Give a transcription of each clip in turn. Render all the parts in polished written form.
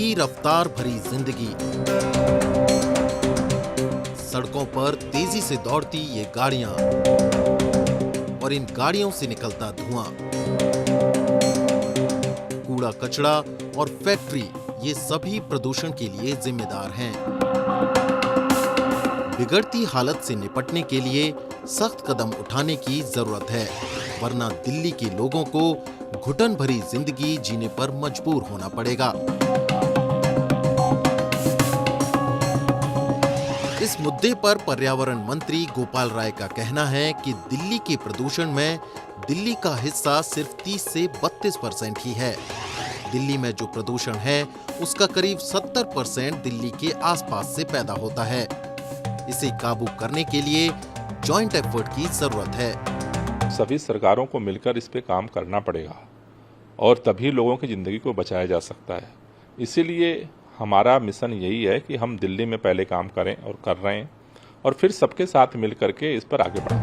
बढ़ती रफ्तार भरी जिंदगी, सड़कों पर तेजी से दौड़ती ये गाड़ियां और इन गाड़ियों से निकलता धुआं, कूड़ा कचरा और फैक्ट्री, ये सभी प्रदूषण के लिए जिम्मेदार हैं। बिगड़ती हालत से निपटने के लिए सख्त कदम उठाने की जरूरत है, वरना दिल्ली के लोगों को घुटन भरी जिंदगी जीने पर मजबूर होना पड़ेगा। इस मुद्दे पर पर्यावरण मंत्री गोपाल राय का कहना है कि दिल्ली के प्रदूषण में दिल्ली का हिस्सा सिर्फ 30 से 32% ही है। दिल्ली में जो प्रदूषण है उसका करीब 70% दिल्ली के आसपास से पैदा होता है। इसे काबू करने के लिए जॉइंट एफर्ट की जरूरत है। सभी सरकारों को मिलकर इस पे काम करना पड़ेगा और तभी लोगों की जिंदगी को बचाया जा सकता है। इसीलिए हमारा मिशन यही है कि हम दिल्ली में पहले काम करें और कर रहे हैं और फिर सबके साथ मिल करके इस पर आगे बढ़ें।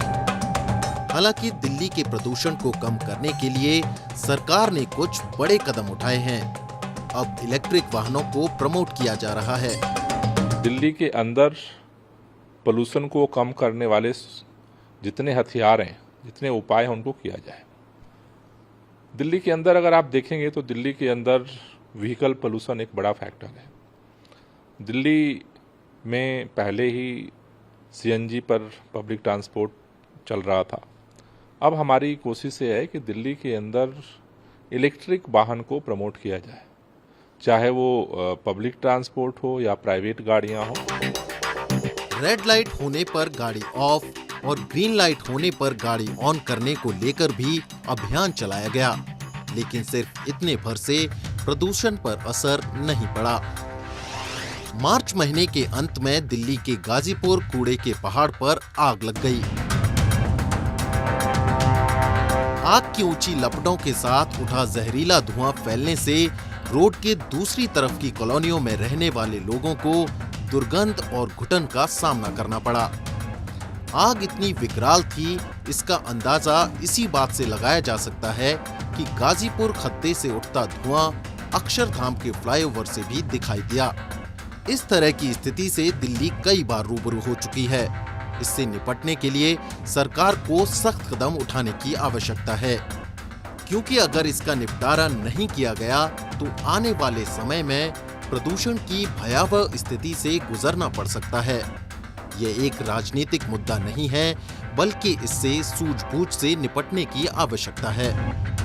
हालांकि दिल्ली के प्रदूषण को कम करने के लिए सरकार ने कुछ बड़े कदम उठाए हैं। अब इलेक्ट्रिक वाहनों को प्रमोट किया जा रहा है। दिल्ली के अंदर पोल्यूशन को कम करने वाले जितने हथियार हैं, जितने उपाय हैं, उनको किया जाए। दिल्ली के अंदर अगर आप देखेंगे तो दिल्ली के अंदर व्हीकल पोल्यूशन एक बड़ा फैक्टर है। दिल्ली में पहले ही सीएनजी पर पब्लिक ट्रांसपोर्ट चल रहा था। अब हमारी कोशिश ये है कि दिल्ली के अंदर इलेक्ट्रिक वाहन को प्रमोट किया जाए, चाहे वो पब्लिक ट्रांसपोर्ट हो या प्राइवेट गाड़ियां हो। रेड लाइट होने पर गाड़ी ऑफ और ग्रीन लाइट होने पर गाड़ी ऑन करने को लेकर भी अभियान चलाया गया, लेकिन सिर्फ इतने भर से प्रदूषण पर असर नहीं पड़ा। मार्च महीने के अंत में दिल्ली के गाजीपुर कूड़े के पहाड़ पर आग लग गई। आग की ऊंची लपटों के साथ उठा जहरीला धुआं फैलने से रोड के दूसरी तरफ की कॉलोनियों में रहने वाले लोगों को दुर्गंध और घुटन का सामना करना पड़ा। आग इतनी विकराल थी, इसका अंदाजा इसी बात से लगाया जा सकता है कि गाजीपुर खत्ते से उठता धुआं अक्षरधाम के फ्लाईओवर से भी दिखाई दिया। इस तरह की स्थिति से दिल्ली कई बार रूबरू हो चुकी है। इससे निपटने के लिए सरकार को सख्त कदम उठाने की आवश्यकता है, क्योंकि अगर इसका निपटारा नहीं किया गया तो आने वाले समय में प्रदूषण की भयावह स्थिति से गुजरना पड़ सकता है। यह एक राजनीतिक मुद्दा नहीं है, बल्कि इससे सूझबूझ से निपटने की आवश्यकता है।